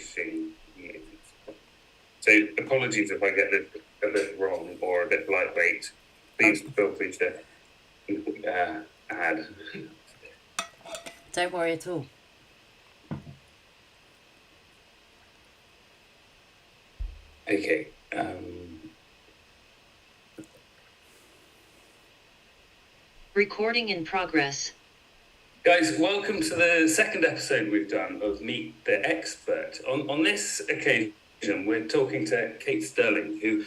coaching years. So apologies if I get this a bit wrong or a bit lightweight. Please feel free to add. Don't worry at all. Okay. Recording in progress. Guys, welcome to the second episode we've done of Meet the Expert. On this occasion, we're talking to Kate Sterling, who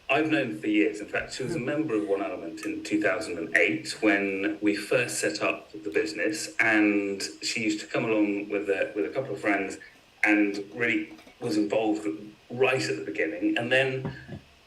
I've known for years. In fact, she was a member of One Element in 2008 when we first set up the business, and she used to come along with a couple of friends and really was involved right at the beginning. And then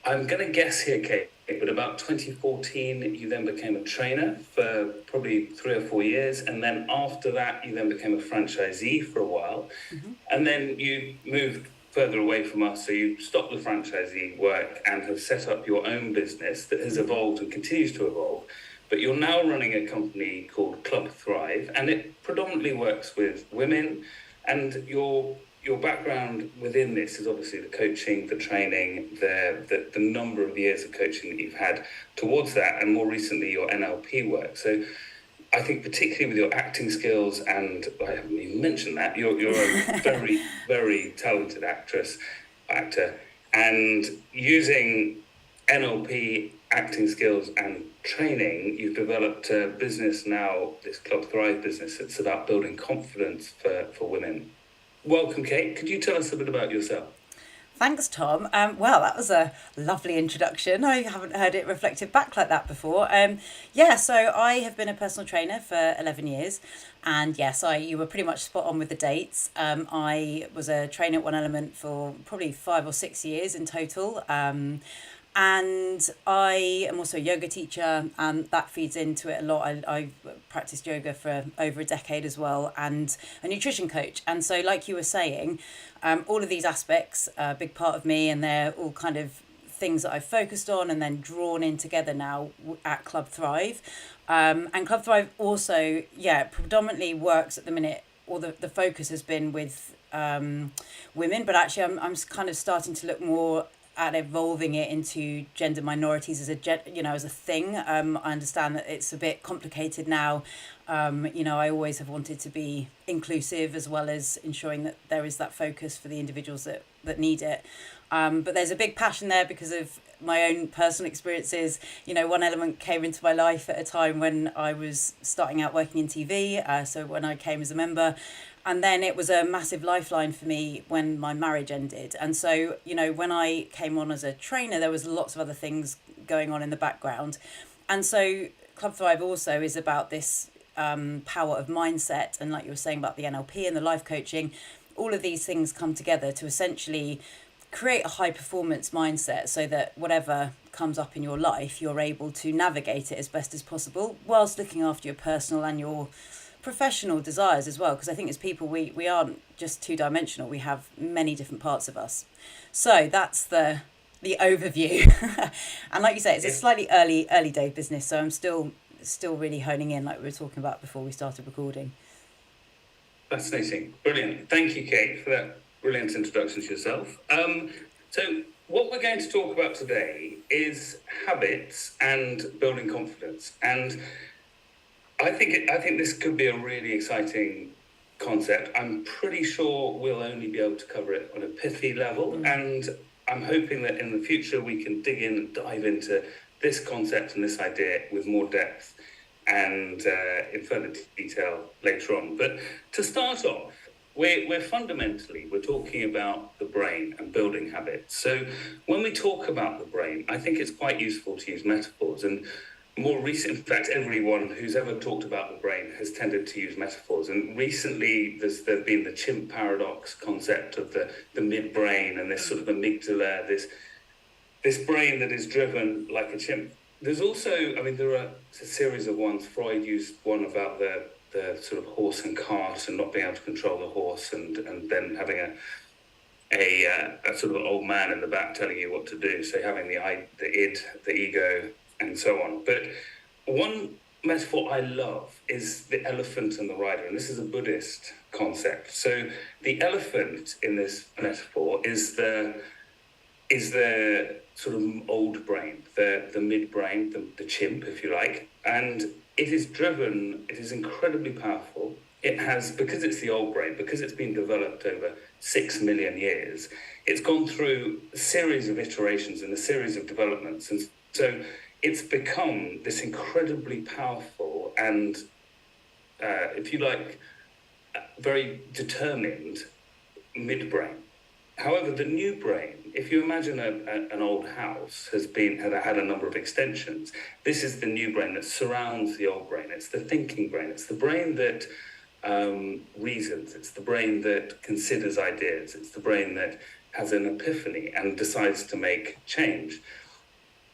I'm going to guess here, Kate, but about 2014, you then became a trainer for probably 3 or 4 years. And then after that, you then became a franchisee for a while. Mm-hmm. And then you moved further away from us. So you stopped the franchisee work and have set up your own business that has evolved and continues to evolve. But you're now running a company called Club Thrive, and it predominantly works with women. And your background within this is obviously the coaching, the training, the number of years of coaching that you've had towards that, and more recently your NLP work. So I think particularly with your acting skills, and I haven't even mentioned that, you're a very, very talented actor, and using NLP, acting skills and training, you've developed a business now, this Club Thrive business. It's about building confidence for women. Welcome, Kate. Could you tell us a bit about yourself? Thanks, Tom. Well, that was a lovely introduction. I haven't heard it reflected back like that before. So I have been a personal trainer for 11 years. And yes, you were pretty much spot on with the dates. I was a trainer at One Element for probably 5 or 6 years in total. And I am also a yoga teacher, and that feeds into it a lot. I've practiced yoga for over a decade as well, and a nutrition coach. And so, like you were saying, all of these aspects are a big part of me, and they're all kind of things that I've focused on and then drawn in together now at Club Thrive. And Club Thrive also, predominantly works at the minute, or the focus has been with women, but actually I'm kind of starting to look more at evolving it into gender minorities as a thing. I understand that it's a bit complicated now. I always have wanted to be inclusive, as well as ensuring that there is that focus for the individuals that need it. But there's a big passion there because of my own personal experiences. One Element came into my life at a time when I was starting out working in TV. So when I came as a member, and then it was a massive lifeline for me when my marriage ended. And so, when I came on as a trainer, there was lots of other things going on in the background. And so Club Thrive also is about this power of mindset. And like you were saying about the NLP and the life coaching, all of these things come together to essentially create a high performance mindset so that whatever comes up in your life, you're able to navigate it as best as possible, whilst looking after your personal and your professional desires as well, because I think as people we aren't just two-dimensional. We have many different parts of us. So that's the overview. And like you say, it's a slightly early day business, so I'm still really honing in, like we were talking about before we started recording. Fascinating. Brilliant. Thank you, Kate, for that brilliant introduction to yourself. So what we're going to talk about today is habits and building confidence. And I think this could be a really exciting concept. I'm pretty sure we'll only be able to cover it on a pithy level. And I'm hoping that in the future we can dig in and dive into this concept and this idea with more depth and in further detail later on. But to start off, we're fundamentally talking about the brain and building habits. So when we talk about the brain, I think it's quite useful to use metaphors. And more recent, in fact, everyone who's ever talked about the brain has tended to use metaphors. And recently, there's been the chimp paradox concept of the midbrain and this sort of amygdala, this brain that is driven like a chimp. There's also, there are a series of ones. Freud used one about the sort of horse and cart and not being able to control the horse, and then having a sort of old man in the back telling you what to do. So having the id, the ego, and so on. But one metaphor I love is the elephant and the rider, and this is a Buddhist concept. So the elephant in this metaphor is the sort of old brain, the midbrain, the chimp, if you like, and it is incredibly powerful. It has, because it's the old brain, because it's been developed over 6 million years, it's gone through a series of iterations and a series of developments. And so it's become this incredibly powerful and, if you like, very determined midbrain. However, the new brain, if you imagine an old house had had a number of extensions, this is the new brain that surrounds the old brain. It's the thinking brain. It's the brain that reasons. It's the brain that considers ideas. It's the brain that has an epiphany and decides to make change.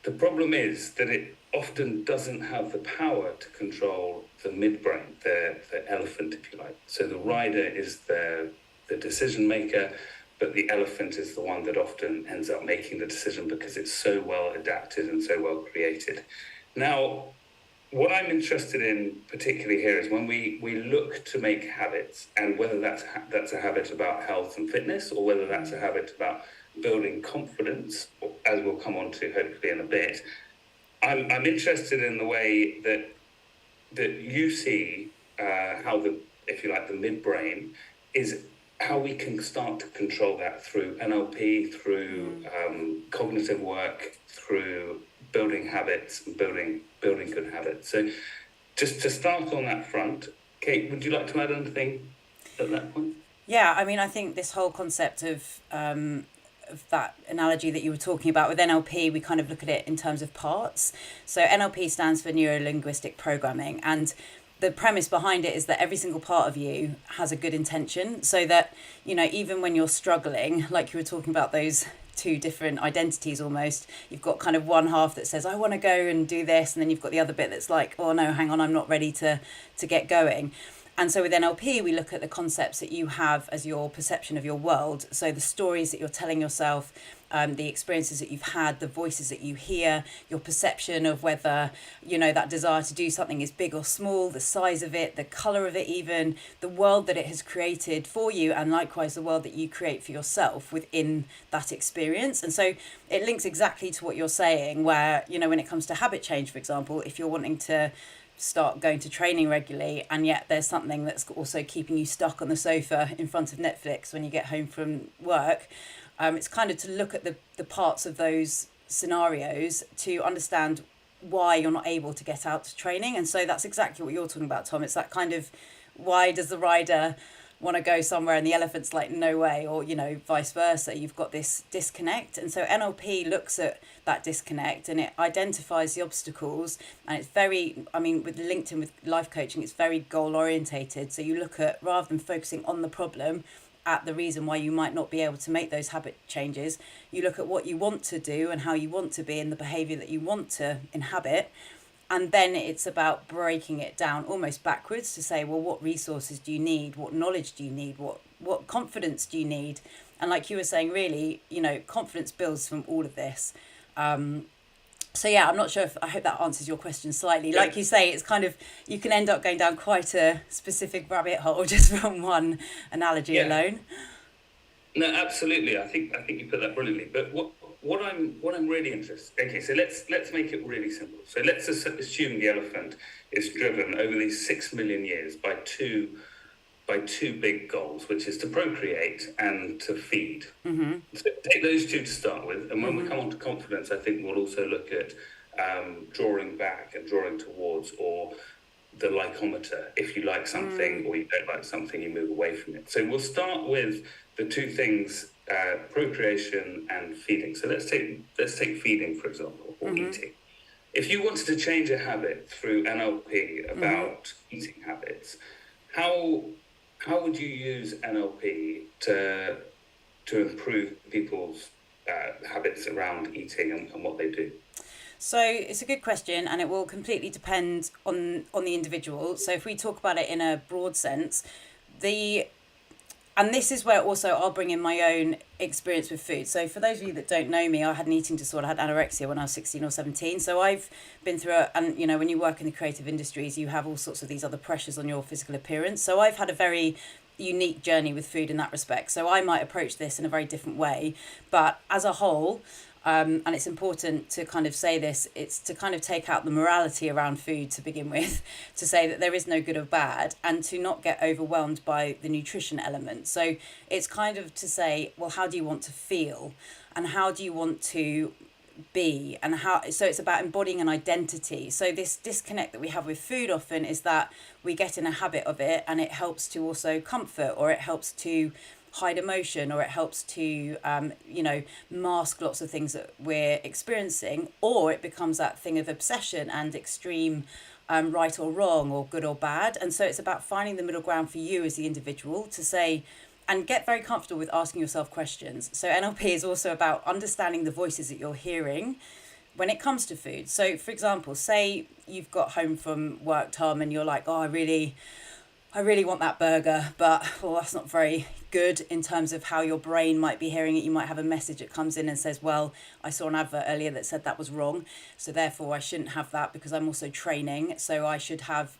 The problem is that it often doesn't have the power to control the midbrain, the elephant, if you like. So the rider is the decision maker, but the elephant is the one that often ends up making the decision because it's so well adapted and so well created. Now, what I'm interested in particularly here is when we look to make habits, and whether that's a habit about health and fitness, or whether that's a habit about building confidence, as we'll come on to hopefully in a bit, I'm interested in the way that you see how the midbrain is, how we can start to control that through NLP, through cognitive work, through building habits and building good habits. So just to start on that front, Kate, would you like to add anything at that point? Yeah, I mean, I think this whole concept of that analogy that you were talking about with NLP, we kind of look at it in terms of parts. So NLP stands for neuro-linguistic programming, and the premise behind it is that every single part of you has a good intention, so that, you know, even when you're struggling, like you were talking about those two different identities almost, you've got kind of one half that says, I want to go and do this, and then you've got the other bit that's like, oh no, hang on, I'm not ready to get going. And so with NLP, we look at the concepts that you have as your perception of your world. So the stories that you're telling yourself, the experiences that you've had, the voices that you hear, your perception of whether, you know, that desire to do something is big or small, the size of it, the colour of it even, the world that it has created for you, and likewise the world that you create for yourself within that experience. And so it links exactly to what you're saying, where, you know, when it comes to habit change, for example, if you're wanting to start going to training regularly, and yet there's something that's also keeping you stuck on the sofa in front of Netflix when you get home from work, it's kind of to look at the parts of those scenarios to understand why you're not able to get out to training. And so that's exactly what you're talking about, Tom. It's that kind of, why does the rider want to go somewhere and the elephant's like, no way, or, you know, vice versa. You've got this disconnect. And so NLP looks at that disconnect and it identifies the obstacles, and it's very, I mean, with LinkedIn, with life coaching, it's very goal orientated. So you look at, rather than focusing on the problem, at the reason why you might not be able to make those habit changes, you look at what you want to do and how you want to be and the behavior that you want to inhabit. And then it's about breaking it down almost backwards to say, well, what resources do you need? What knowledge do you need? What confidence do you need? And like you were saying, really, you know, confidence builds from all of this. So yeah, I'm not sure I hope that answers your question slightly. Yeah. Like you say, it's kind of, you can end up going down quite a specific rabbit hole just from one analogy alone. No, absolutely. I think you put that brilliantly. But what I'm really interested. Okay, so let's make it really simple. So let's assume the elephant is driven over these 6 million years by two big goals, which is to procreate and to feed. Mm-hmm. So take those two to start with, and when we come on to confidence, I think we'll also look at drawing back and drawing towards, or the likeometer. If you like something or you don't like something, you move away from it. So we'll start with the two things, procreation and feeding. So let's take feeding, for example, or eating. If you wanted to change a habit through NLP about eating habits, how would you use NLP to improve people's habits around eating and what they do? So it's a good question, and it will completely depend on the individual. So if we talk about it in a broad sense, and this is where also I'll bring in my own experience with food. So for those of you that don't know me, I had an eating disorder. I had anorexia when I was 16 or 17. So I've been through and you know, when you work in the creative industries, you have all sorts of these other pressures on your physical appearance. So I've had a very unique journey with food in that respect. So I might approach this in a very different way, but as a whole, and it's important to kind of say this, it's to kind of take out the morality around food to begin with, to say that there is no good or bad, and to not get overwhelmed by the nutrition element. So it's kind of to say, well, how do you want to feel, and how do you want to be, and how, so it's about embodying an identity. So this disconnect that we have with food often is that we get in a habit of it, and it helps to also comfort, or it helps to hide emotion, or it helps to mask lots of things that we're experiencing, or it becomes that thing of obsession and extreme right or wrong, or good or bad. And so it's about finding the middle ground for you as the individual to say, and get very comfortable with asking yourself questions. So NLP is also about understanding the voices that you're hearing when it comes to food. So for example, say you've got home from work, Tom, and you're like, oh, I really want that burger, but well, that's not very good in terms of how your brain might be hearing it. You might have a message that comes in and says, well, I saw an advert earlier that said that was wrong, so therefore I shouldn't have that because I'm also training, so I should have,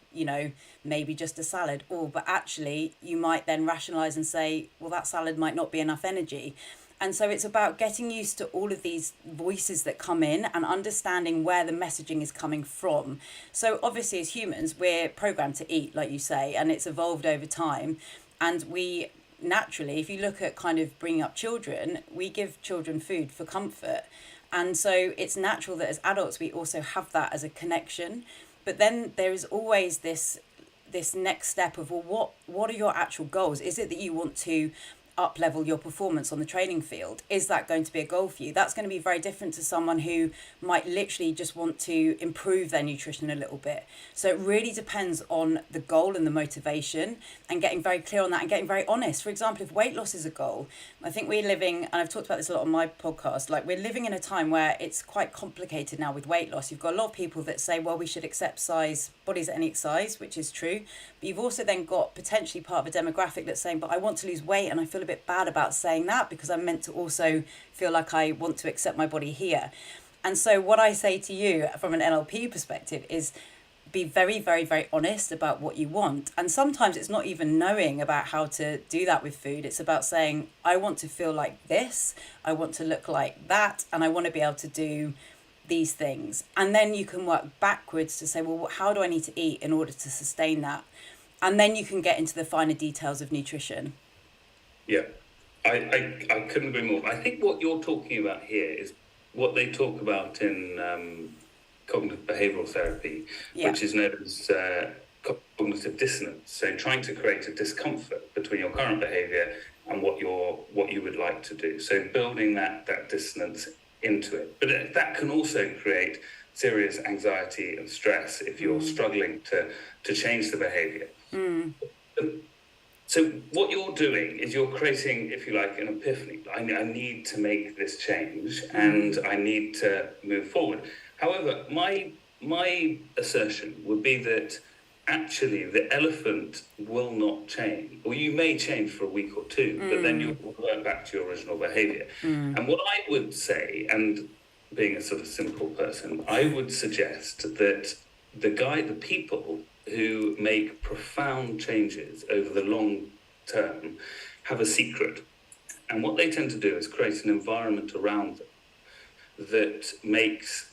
maybe just a salad. Or, but actually, you might then rationalize and say, well, that salad might not be enough energy. And so it's about getting used to all of these voices that come in and understanding where the messaging is coming from. So obviously as humans, we're programmed to eat, like you say, and it's evolved over time. And we naturally, if you look at kind of bringing up children, we give children food for comfort. And so it's natural that as adults, we also have that as a connection. But then there is always this next step of, well, what are your actual goals? Is it that you want to up level your performance on the training field? Is that going to be a goal for you? That's going to be very different to someone who might literally just want to improve their nutrition a little bit. So it really depends on the goal and the motivation, and getting very clear on that and getting very honest. For example, if weight loss is a goal, I think we're living, and I've talked about this a lot on my podcast, like we're living in a time where it's quite complicated now with weight loss. You've got a lot of people that say, well, we should accept bodies at any size, which is true. But you've also then got potentially part of a demographic that's saying, but I want to lose weight and I feel a bit bad about saying that because I'm meant to also feel like I want to accept my body here. And so what I say to you from an NLP perspective is be very, very, very honest about what you want. And sometimes it's not even knowing about how to do that with food. It's about saying, I want to feel like this, I want to look like that, and I want to be able to do these things. And then you can work backwards to say, well, how do I need to eat in order to sustain that? And then you can get into the finer details of nutrition. Yeah, I couldn't agree more. I think what you're talking about here is what they talk about in cognitive behavioral therapy, which is known as cognitive dissonance. So trying to create a discomfort between your current behavior and what you would like to do. So building that dissonance into it. But that can also create serious anxiety and stress if you're struggling to change the behavior. So what you're doing is you're creating, if you like, an epiphany. I need to make this change and I need to move forward. However, my assertion would be that actually the elephant will not change, or you may change for a week or two, but then you'll revert back to your original behavior. And what I would say, and being a sort of simple person, I would suggest that the people who make profound changes over the long term have a secret. And what they tend to do is create an environment around them that makes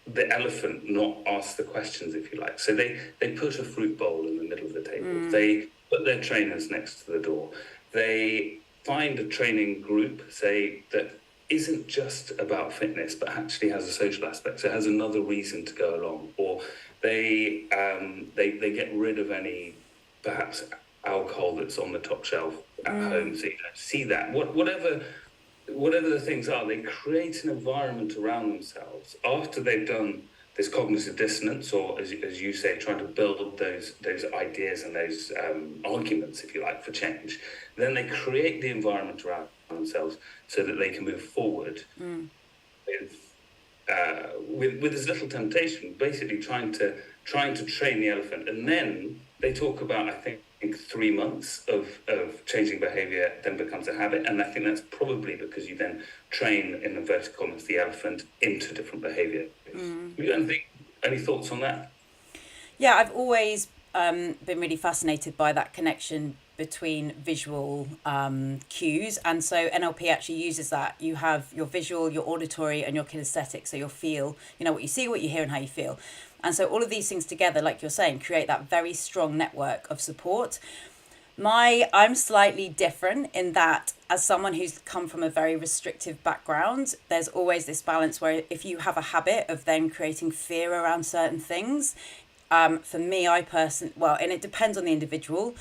the elephant not ask the questions, if you like. So they put a fruit bowl in the middle of the table. They put their trainers next to the door. They find a training group, say, that isn't just about fitness, but actually has a social aspect. So it has another reason to go along. Or they get rid of any, perhaps, alcohol that's on the top shelf at home. So you don't see that. Whatever the things are, they create an environment around themselves after they've done this cognitive dissonance, or as you say, trying to build those ideas and those arguments, if you like, for change. Then they create the environment around themselves so that they can move forward with as little temptation, basically trying to train the elephant. And then they talk about, I think 3 months of changing behavior then becomes a habit. And I think that's probably because you then train, in inverted commas, the elephant into different behavior. Any thoughts on that? Yeah, I've always been really fascinated by that connection between visual cues. And so NLP actually uses that. You have your visual, your auditory, and your kinesthetic. So your feel, what you see, what you hear, and how you feel. And so all of these things together, like you're saying, create that very strong network of support. I'm slightly different in that, as someone who's come from a very restrictive background, there's always this balance where if you have a habit of then creating fear around certain things, for me, and it depends on the individual.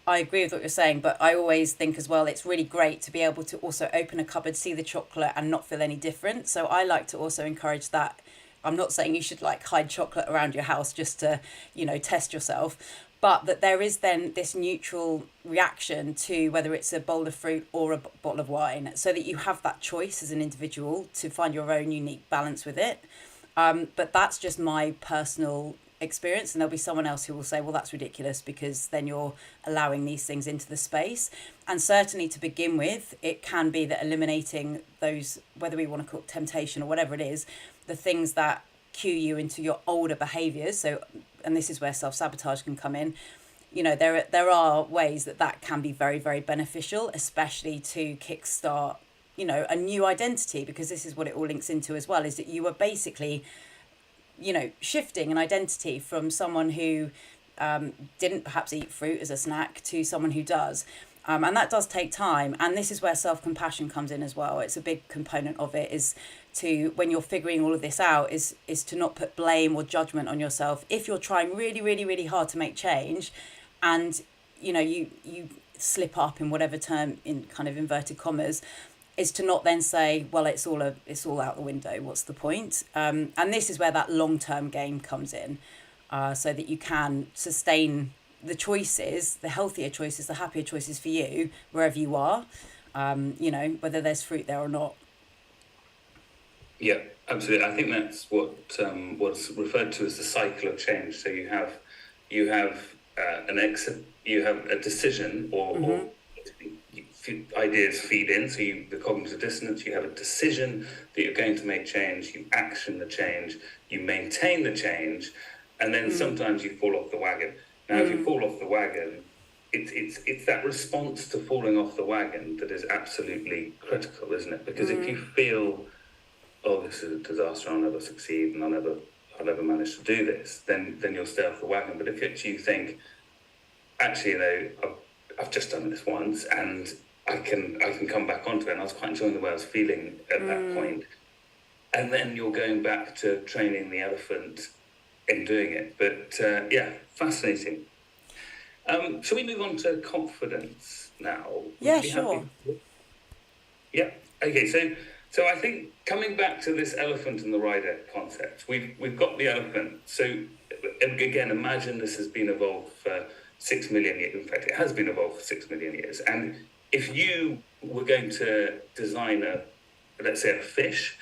I agree with what you're saying, but I always think as well, it's really great to be able to also open a cupboard, see the chocolate, and not feel any different. So I like to also encourage that. I'm not saying you should like hide chocolate around your house just to, test yourself, but that there is then this neutral reaction to whether it's a bowl of fruit or a bottle of wine, so that you have that choice as an individual to find your own unique balance with it. But that's just my personal experience, and there'll be someone else who will say, well, that's ridiculous, because then you're allowing these things into the space. And certainly to begin with, it can be that eliminating those, whether we want to call it temptation or whatever it is, the things that cue you into your older behaviors. So, and this is where self-sabotage can come in. There are ways that can be very, very beneficial, especially to kickstart a new identity, because this is what it all links into as well, is that you are basically shifting an identity from someone who didn't perhaps eat fruit as a snack to someone who does. And that does take time. And this is where self-compassion comes in as well. It's a big component of it, is to, when you're figuring all of this out, is to not put blame or judgment on yourself. If you're trying really, really, really hard to make change, and you slip up in whatever term, in kind of inverted commas, is to not then say, well, it's all out the window. What's the point? And this is where that long-term game comes in, so that you can sustain the choices, the healthier choices, the happier choices for you, wherever you are, whether there's fruit there or not. Yeah, absolutely. I think that's what's referred to as the cycle of change. So you have a decision, or ideas feed in. So the cognitive dissonance, you have a decision that you're going to make change, you action the change, you maintain the change, and then sometimes you fall off the wagon. Now, if you fall off the wagon, it's that response to falling off the wagon that is absolutely critical, isn't it? Because if you feel, oh, this is a disaster, I'll never succeed, and I'll never manage to do this, then you'll stay off the wagon. But if you think, actually, I've just done this once, and I can come back onto it, and I was quite enjoying the way I was feeling at that point. And then you're going back to training the elephant in doing it. But fascinating. Shall we move on to confidence now? Yeah, sure. Yeah. Okay. So I think coming back to this elephant and the rider concept, we've got the elephant. So again, imagine this has been evolved for 6 million years. In fact, it has been evolved for 6 million years. And if you were going to design let's say a fish,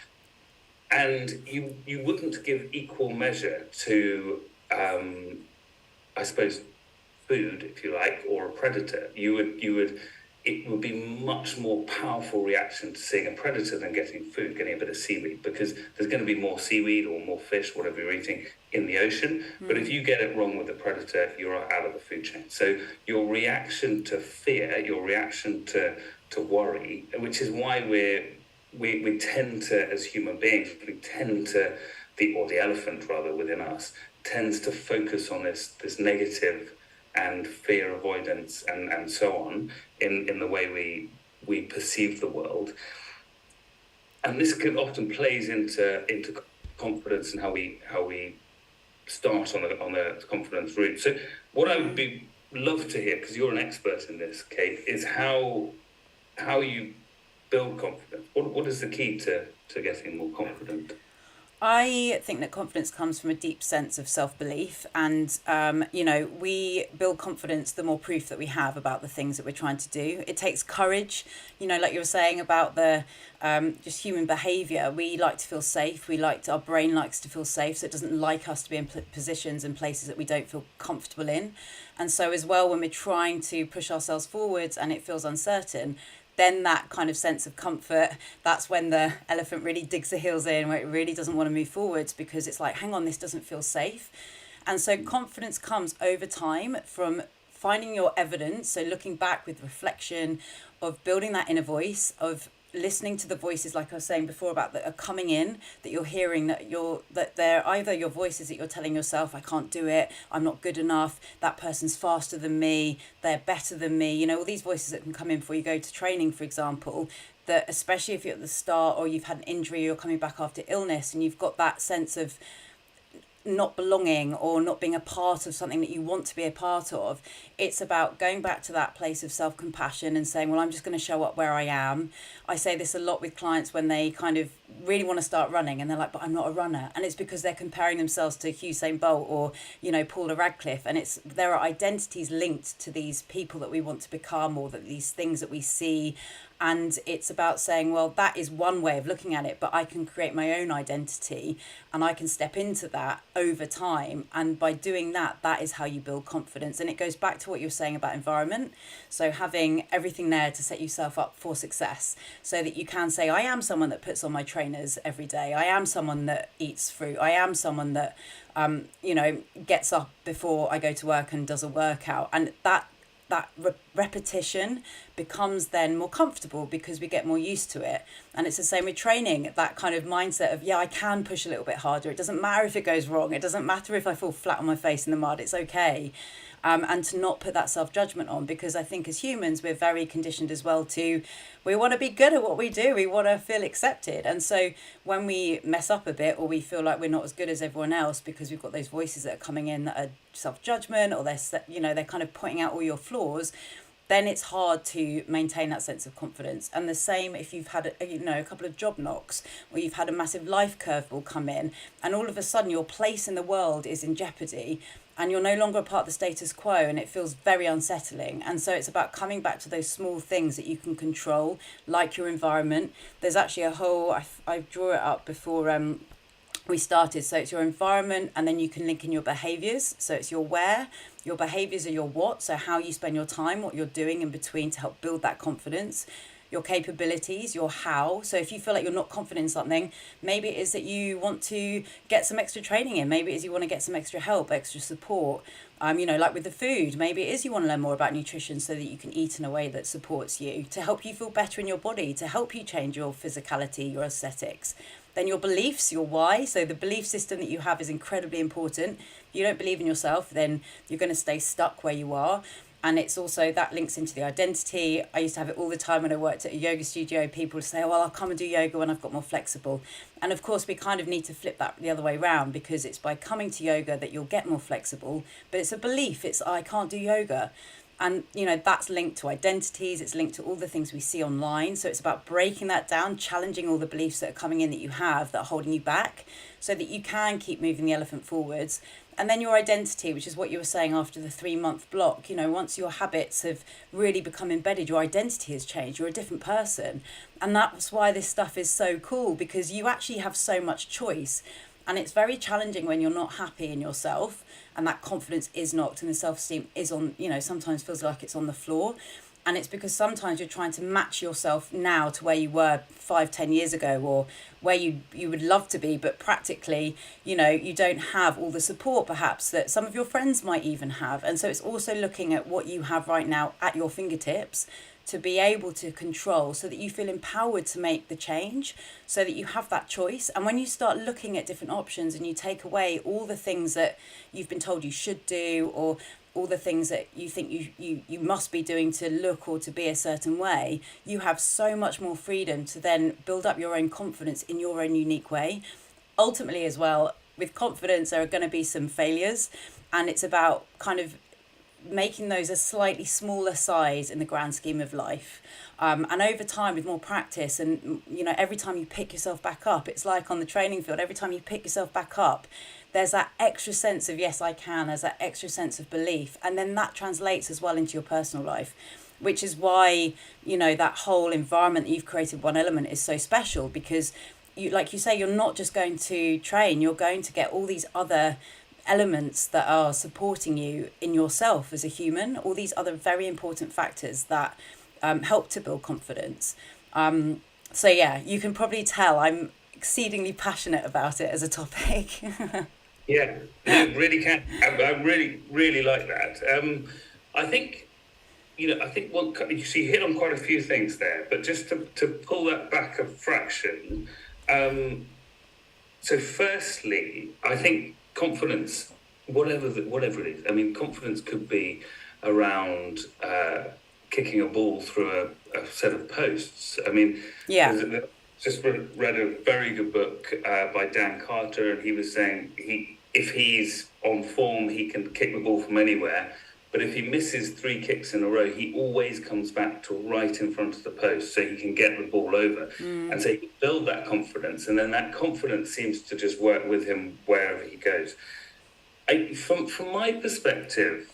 and you wouldn't give equal measure to, I suppose, food, if you like, or a predator, it would be much more powerful reaction to seeing a predator than getting food, getting a bit of seaweed, because there's going to be more seaweed or more fish, whatever you're eating, in the ocean. But if you get it wrong with the predator, you're out of the food chain. So your reaction to fear, your reaction to worry, which is why we tend to, as human beings, the elephant rather within us tends to focus on this negative and fear avoidance and so on in the way we perceive the world. And this often plays into confidence and how we start on a confidence route. So what I would love to hear, because you're an expert in this, Kate, is how you build confidence. What is the key to getting more confident? I think that confidence comes from a deep sense of self-belief, and we build confidence the more proof that we have about the things that we're trying to do. It takes courage, like you were saying about the just human behavior. We like to feel safe. Our brain likes to feel safe, so it doesn't like us to be in positions and places that we don't feel comfortable in. And so as well, when we're trying to push ourselves forwards and it feels uncertain, then that kind of sense of comfort, that's when the elephant really digs the heels in, where it really doesn't want to move forwards, because it's like, hang on, this doesn't feel safe. And so confidence comes over time from finding your evidence, so looking back with reflection, of building that inner voice, of listening to the voices, like I was saying before, about that are coming in, that you're hearing, that they're either your voices that you're telling yourself, I can't do it, I'm not good enough, that person's faster than me, they're better than me, you know, all these voices that can come in before you go to training, for example, that especially if you're at the start or you've had an injury, you're coming back after illness, and you've got that sense of not belonging or not being a part of something that you want to be a part of. It's about going back to that place of self-compassion and saying, well, I'm just going to show up where I am. I say this a lot with clients when they kind of really want to start running and they're like, but I'm not a runner. And it's because they're comparing themselves to Usain Bolt or, you know, Paula Radcliffe. And there are identities linked to these people that we want to become, or that these things that we see. And it's about saying, well, that is one way of looking at it, but I can create my own identity and I can step into that over time. And by doing that, that is how you build confidence. And it goes back to what you were saying about environment. So having everything there to set yourself up for success, so that you can say, I am someone that puts on my trainers every day. I am someone that eats fruit. I am someone that, you know, gets up before I go to work and does a workout. And that repetition becomes then more comfortable because we get more used to it. And it's the same with training, that kind of mindset of, yeah, I can push a little bit harder. It doesn't matter if it goes wrong. It doesn't matter if I fall flat on my face in the mud. It's okay. And to not put that self-judgment on, because I think as humans, we're very conditioned as well to, we want to be good at what we do. We want to feel accepted. And so when we mess up a bit, or we feel like we're not as good as everyone else because we've got those voices that are coming in that are self-judgment, or they're kind of pointing out all your flaws, then it's hard to maintain that sense of confidence. And the same if you've had a couple of job knocks, or you've had a massive life curveball come in, and all of a sudden your place in the world is in jeopardy, and you're no longer a part of the status quo, and it feels very unsettling. And so it's about coming back to those small things that you can control, like your environment. There's actually a whole, I draw it up before we started. So it's your environment, and then you can link in your behaviours. So it's your where, your behaviours are your what, so how you spend your time, what you're doing in between to help build that confidence. Your capabilities, your how. So if you feel like you're not confident in something, maybe it is that you want to get some extra training in. Maybe it is you want to get some extra help, extra support. Like with the food, maybe it is you want to learn more about nutrition so that you can eat in a way that supports you, to help you feel better in your body, to help you change your physicality, your aesthetics. Then your beliefs, your why. So the belief system that you have is incredibly important. If you don't believe in yourself, then you're going to stay stuck where you are. And it's also, that links into the identity. I used to have it all the time when I worked at a yoga studio. People would say, oh, well, I'll come and do yoga when I've got more flexible. And of course, we kind of need to flip that the other way around, because it's by coming to yoga that you'll get more flexible. But it's a belief. It's, I can't do yoga. And, that's linked to identities. It's linked to all the things we see online. So it's about breaking that down, challenging all the beliefs that are coming in that you have that are holding you back, so that you can keep moving the elephant forwards. And then your identity, which is what you were saying after the 3-month block, once your habits have really become embedded, your identity has changed. You're a different person. And that's why this stuff is so cool, because you actually have so much choice. And it's very challenging when you're not happy in yourself, and that confidence is knocked, and the self-esteem is on, sometimes feels like it's on the floor. And it's because sometimes you're trying to match yourself now to where you were 5-10 years ago, or where you would love to be, but practically, you don't have all the support perhaps that some of your friends might even have. And so it's also looking at what you have right now at your fingertips to be able to control, so that you feel empowered to make the change, so that you have that choice. And when you start looking at different options and you take away all the things that you've been told you should do, or all the things that you think you must be doing to look or to be a certain way, you have so much more freedom to then build up your own confidence in your own unique way. Ultimately as well, with confidence, there are going to be some failures, and it's about kind of making those a slightly smaller size in the grand scheme of life. And over time, with more practice, and every time you pick yourself back up, it's like on the training field, every time you pick yourself back up, there's that extra sense of, yes, I can, there's that extra sense of belief. And then that translates as well into your personal life, which is why, that whole environment that you've created, One Element, is so special, because you, like you say, you're not just going to train, you're going to get all these other elements that are supporting you in yourself as a human, all these other very important factors that help to build confidence. So yeah, you can probably tell I'm exceedingly passionate about it as a topic. Yeah, you really can. I really, really like that. I think, I think you hit on quite a few things there, but just to pull that back a fraction. So, firstly, I think confidence, whatever it is. I mean, confidence could be around kicking a ball through a set of posts. I mean, Yeah. just read a very good book by Dan Carter, and he was saying if he's on form, he can kick the ball from anywhere. But if he misses 3 kicks in a row, he always comes back to right in front of the post so he can get the ball over. And so he build that confidence, and then that confidence seems to just work with him wherever he goes. From my perspective,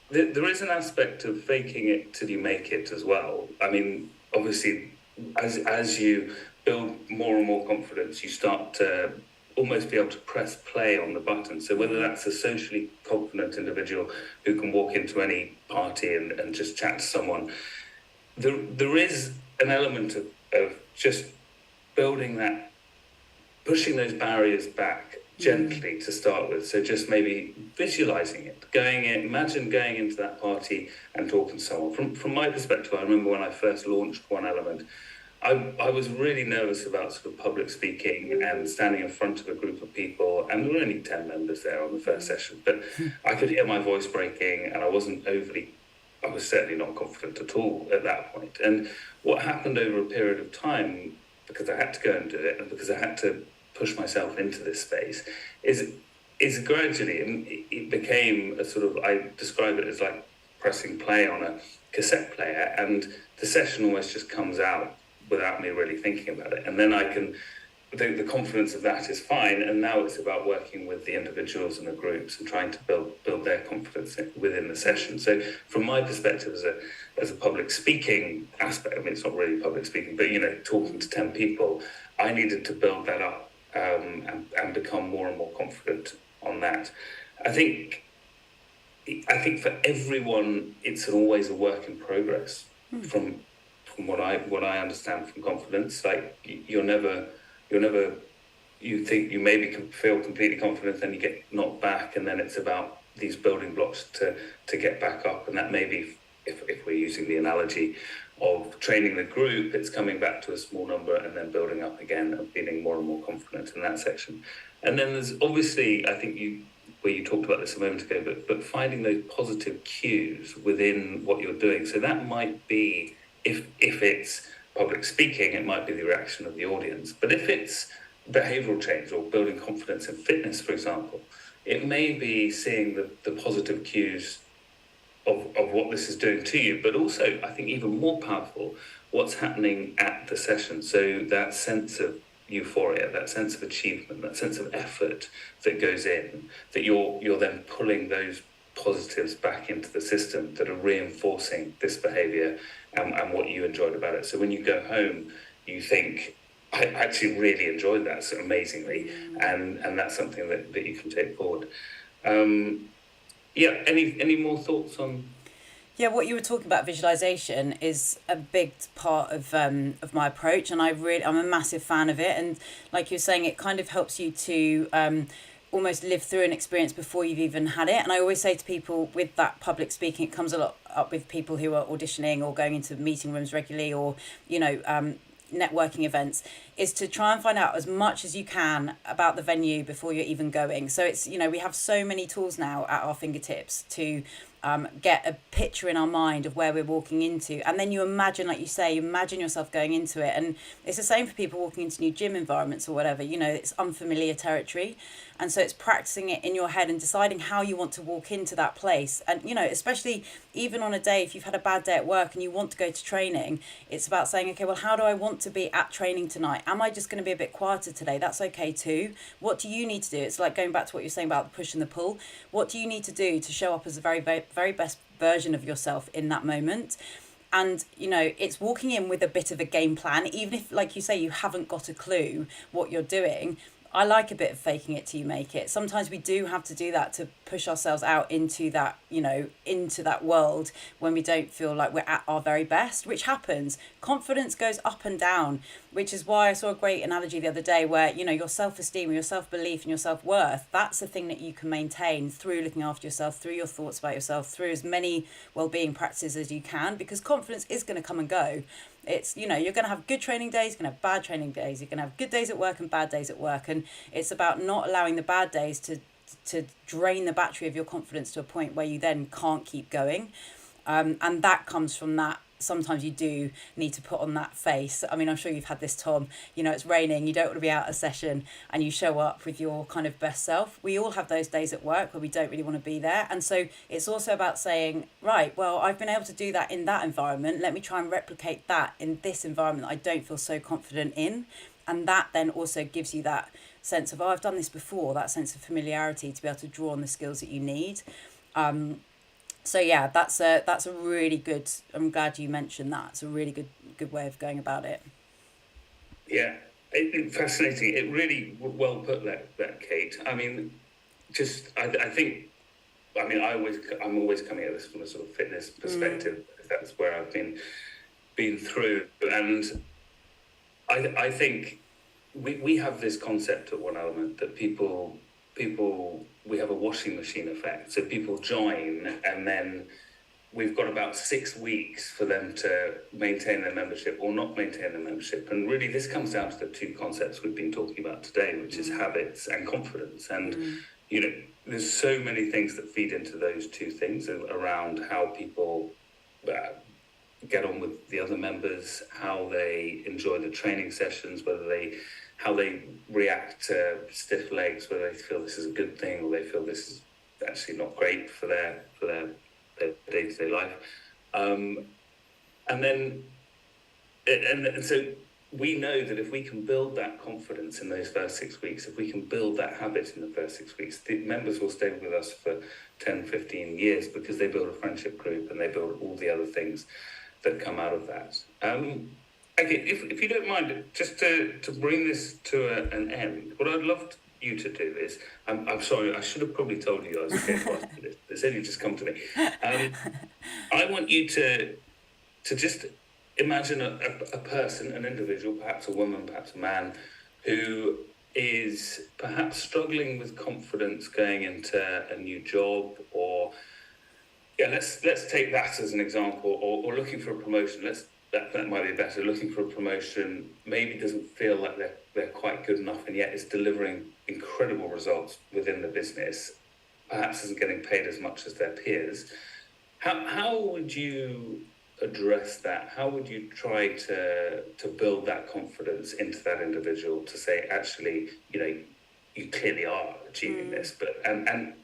there is an aspect of faking it till you make it as well. I mean, obviously, as you build more and more confidence, you start to almost be able to press play on the button. So whether that's a socially confident individual who can walk into any party and just chat to someone, there is an element of just building that, pushing those barriers back gently to start with. So just maybe visualizing it, imagine going into that party and talking to someone. From my perspective, I remember when I first launched One Element, I was really nervous about sort of public speaking and standing in front of a group of people, and there were only 10 members there on the first session, but I could hear my voice breaking, and I was certainly not confident at all at that point. And what happened over a period of time, because I had to go and do it, and because I had to push myself into this space, is gradually, and it became a sort of, I describe it as like pressing play on a cassette player, and the session almost just comes out without me really thinking about it. And then the confidence of that is fine. And now it's about working with the individuals and the groups and trying to build their confidence within the session. So from my perspective as a public speaking aspect, I mean, it's not really public speaking, but, talking to 10 people, I needed to build that up and become more and more confident on that. I think for everyone, it's always a work in progress from what I understand from confidence. Like you think you maybe can feel completely confident, then you get knocked back, and then it's about these building blocks to get back up. And that maybe, if we're using the analogy of training the group, it's coming back to a small number and then building up again and feeling more and more confident in that section. And then there's obviously, I think you talked about this a moment ago, but finding those positive cues within what you're doing. So that might be, if it's public speaking, it might be the reaction of the audience. But if it's behavioral change or building confidence in fitness, for example, it may be seeing the positive cues of what this is doing to you, but also, I think even more powerful, what's happening at the session. So that sense of euphoria, that sense of achievement, that sense of effort that goes in, that you're then pulling those positives back into the system that are reinforcing this behavior and what you enjoyed about it. So when you go home, you think, I actually really enjoyed that so amazingly, and that's something that you can take forward. Any more thoughts on? Yeah, what you were talking about, visualization, is a big part of my approach, and I'm a massive fan of it. And like you were saying, it kind of helps you to almost live through an experience before you've even had it. And I always say to people with that public speaking, it comes a lot up with people who are auditioning or going into meeting rooms regularly, or networking events, is to try and find out as much as you can about the venue before you're even going. So it's, we have so many tools now at our fingertips to get a picture in our mind of where we're walking into, and then you imagine, like you say, imagine yourself going into it. And it's the same for people walking into new gym environments or whatever. It's unfamiliar territory, and so it's practicing it in your head and deciding how you want to walk into that place. And especially even on a day, if you've had a bad day at work and you want to go to training, it's about saying, okay, well, how do I want to be at training tonight? Am I just going to be a bit quieter today? That's okay too. What do you need to do? It's like going back to what you're saying about the push and the pull. What do you need to do to show up as a very, very, very best version of yourself in that moment? And it's walking in with a bit of a game plan, even if, like you say, you haven't got a clue what you're doing. I like a bit of faking it till you make it. Sometimes we do have to do that to push ourselves out into that, into that world when we don't feel like we're at our very best, which happens. Confidence goes up and down, which is why I saw a great analogy the other day where, your self-esteem, your self-belief and your self-worth, that's the thing that you can maintain through looking after yourself, through your thoughts about yourself, through as many well-being practices as you can, because confidence is going to come and go. It's, you're going to have good training days, you're going to have bad training days, you're going to have good days at work and bad days at work. And it's about not allowing the bad days to drain the battery of your confidence to a point where you then can't keep going. And that comes from that. Sometimes you do need to put on that face. I mean, I'm sure you've had this, Tom. It's raining, you don't want to be out of session, and you show up with your kind of best self. We all have those days at work where we don't really want to be there. And so it's also about saying, right, well, I've been able to do that in that environment. Let me try and replicate that in this environment that I don't feel so confident in. And that then also gives you that sense of, oh, I've done this before, that sense of familiarity to be able to draw on the skills that you need. So yeah, that's a really good. I'm glad you mentioned that. It's a really good way of going about it. Yeah, fascinating. It really well put that Kate. I mean, I think. I mean, I'm always coming at this from a sort of fitness perspective. That's where I've been through, and I think we have this concept at One Element that people we have a washing machine effect. So people join, and then we've got about 6 weeks for them to maintain their membership or not maintain their membership. And really, this comes down to the two concepts we've been talking about today, which is habits and confidence. And there's so many things that feed into those two things around how people get on with the other members, how they enjoy the training sessions, how they react to stiff legs, whether they feel this is a good thing or they feel this is actually not great for their day-to-day life. And so we know that if we can build that confidence in those first 6 weeks, if we can build that habit in the first 6 weeks, the members will stay with us for 10, 15 years because they build a friendship group and they build all the other things that come out of that. Okay, if you don't mind, just to bring this to an end, what I'd love you to do is, I'm sorry, I should have probably told you I was okay for this. It's only just come to me. I want you to just imagine a person, an individual, perhaps a woman, perhaps a man, who is perhaps struggling with confidence going into a new job, or let's take that as an example, or looking for a promotion. That might be better. Looking for a promotion, maybe doesn't feel like they're quite good enough, and yet is delivering incredible results within the business. Perhaps isn't getting paid as much as their peers. How would you address that? How would you try to build that confidence into that individual to say, actually, you clearly are achieving this, but and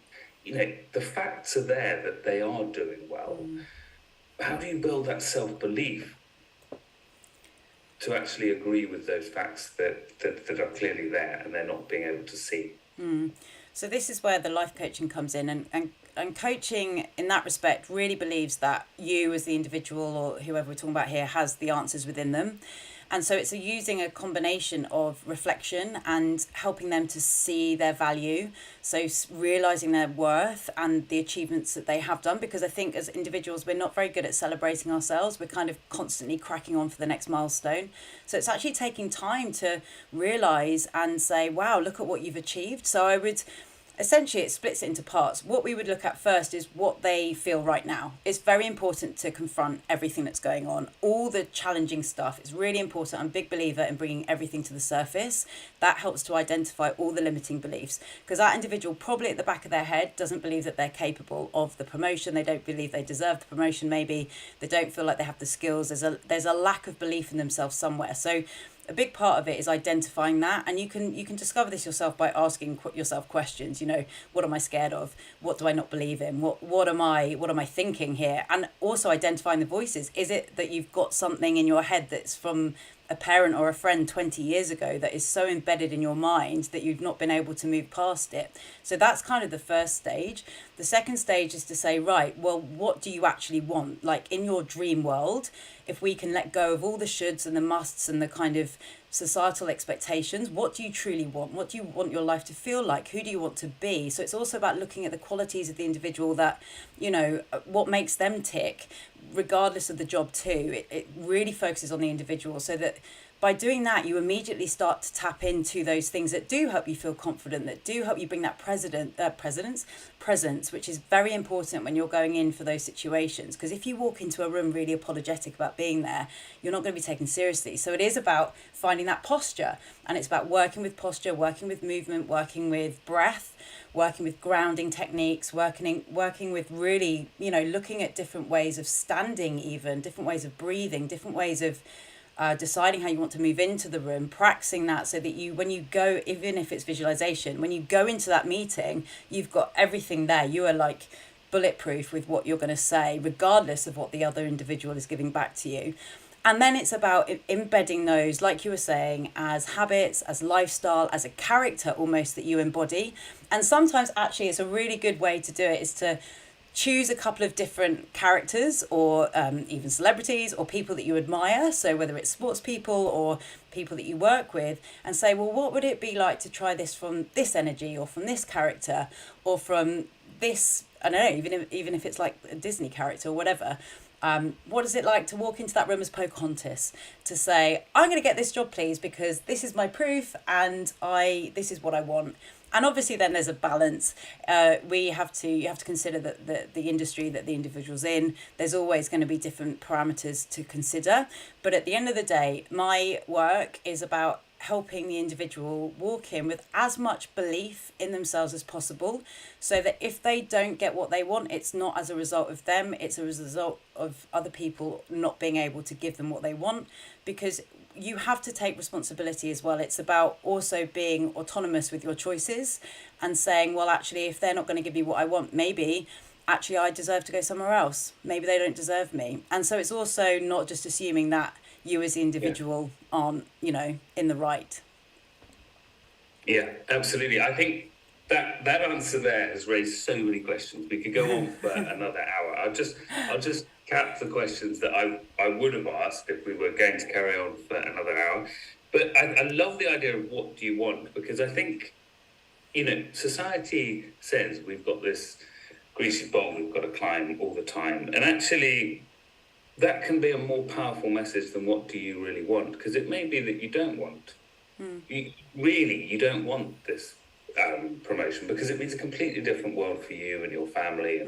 the facts are there that they are doing well. How do you build that self-belief to actually agree with those facts that are clearly there and they're not being able to see? So this is where the life coaching comes in, and coaching in that respect really believes that you as the individual, or whoever we're talking about here, has the answers within them. And so it's using a combination of reflection and helping them to see their value. So realizing their worth and the achievements that they have done, because I think as individuals, we're not very good at celebrating ourselves. We're kind of constantly cracking on for the next milestone. So it's actually taking time to realize and say, wow, look at what you've achieved. So I would essentially, it splits it into parts. What we would look at first is what they feel right now. It's very important to confront everything that's going on, all the challenging stuff. It's really important. I'm a big believer in bringing everything to the surface. That helps to identify all the limiting beliefs, because that individual probably at the back of their head doesn't believe that they're capable of the promotion. They don't believe they deserve the promotion. Maybe they don't feel like they have the skills. There's a lack of belief in themselves somewhere. So a big part of it is identifying that, and you can discover this yourself by asking yourself questions. What am I scared of? What do I not believe in? What am I thinking here? And also identifying the voices. Is it that you've got something in your head that's from a parent or a friend 20 years ago that is so embedded in your mind that you've not been able to move past it? So that's kind of the first stage. The second stage is to say, right, well, what do you actually want? Like in your dream world, if we can let go of all the shoulds and the musts and the kind of societal expectations. What do you truly want? What do you want your life to feel like? Who do you want to be? So it's also about looking at the qualities of the individual that, what makes them tick, regardless of the job too. It really focuses on the individual, so that by doing that, you immediately start to tap into those things that do help you feel confident, that do help you bring that presence, which is very important when you're going in for those situations. Because if you walk into a room really apologetic about being there, you're not going to be taken seriously. So it is about finding that posture, and it's about working with posture, working with movement, working with breath, working with grounding techniques, working with really, looking at different ways of standing, even different ways of breathing, different ways of deciding how you want to move into the room, practicing that, so that when you go, even if it's visualization, when you go into that meeting, you've got everything there. You are like bulletproof with what you're going to say, regardless of what the other individual is giving back to you. And then it's about embedding those, like you were saying, as habits, as lifestyle, as a character almost that you embody. And sometimes actually it's a really good way to do it is to choose a couple of different characters, or even celebrities or people that you admire. So whether it's sports people or people that you work with, and say, well, what would it be like to try this from this energy, or from this character, or from this, I don't know, even if it's like a Disney character or whatever. What is it like to walk into that room as Pocahontas, to say, I'm going to get this job, please, because this is my proof, and this is what I want. And obviously then there's a balance. You have to consider that the industry that the individual's in, there's always going to be different parameters to consider. But at the end of the day, my work is about helping the individual walk in with as much belief in themselves as possible, so that if they don't get what they want, it's not as a result of them, it's a result of other people not being able to give them what they want. Because you have to take responsibility as well. It's about also being autonomous with your choices, and saying, well, actually, if they're not going to give me what I want, maybe actually I deserve to go somewhere else. Maybe they don't deserve me. And so it's also not just assuming that you as the individual aren't, in the right. Yeah, absolutely. I think that answer there has raised so many questions. We could go on for another hour. I'll just cap the questions that I would have asked if we were going to carry on for another hour. But I love the idea of what do you want, because I think, society says we've got this greasy bowl we've got to climb all the time. And actually, that can be a more powerful message than what do you really want, because it may be that you don't want. You don't want this promotion, because it means a completely different world for you and your family,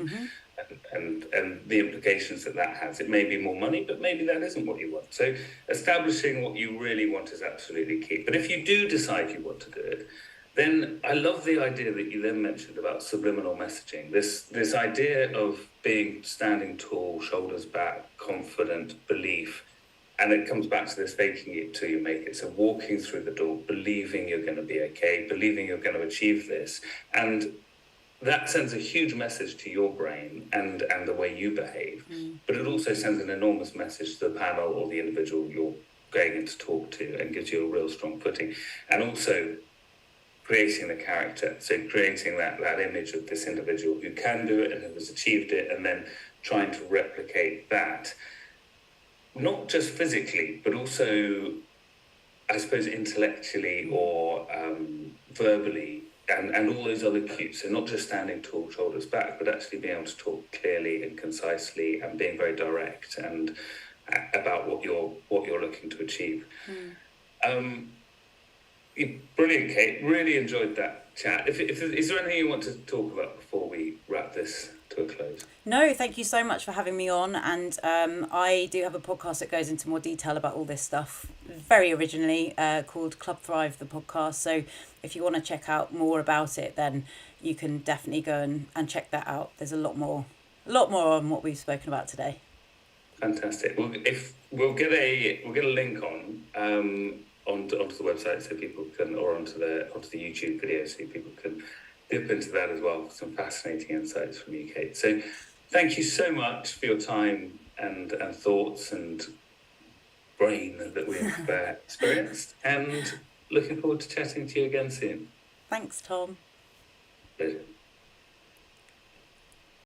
and the implications that has. It may be more money, but maybe that isn't what you want. So establishing what you really want is absolutely key. But if you do decide you want to do it, then I love the idea that you then mentioned about subliminal messaging. This idea of standing tall, shoulders back, confident, belief. And it comes back to this faking it till you make it. So walking through the door, believing you're going to be okay, believing you're going to achieve this. And that sends a huge message to your brain and the way you behave. But it also sends an enormous message to the panel or the individual you're going in to talk to, and gives you a real strong footing. And also creating the character. So creating that image of this individual who can do it and who has achieved it, and then trying to replicate that. Not just physically, but also, I suppose, intellectually or verbally, and all those other cues. So not just standing tall, shoulders back, but actually being able to talk clearly and concisely, and being very direct and about what you're looking to achieve. Brilliant, Kate. Really enjoyed that chat. Is there anything you want to talk about before we wrap this to a close? No, thank you so much for having me on. And I do have a podcast that goes into more detail about all this stuff, very originally called Club Thrive, the podcast. So if you want to check out more about it, then you can definitely go and check that out. There's a lot more on what we've spoken about today. Fantastic. Well, we'll get a link onto the website, so people can, or onto the YouTube video, so people can dip into that as well. Some fascinating insights from you, Kate. So thank you so much for your time and thoughts and brain that we've experienced, and looking forward to chatting to you again soon. Thanks, Tom. Pleasure.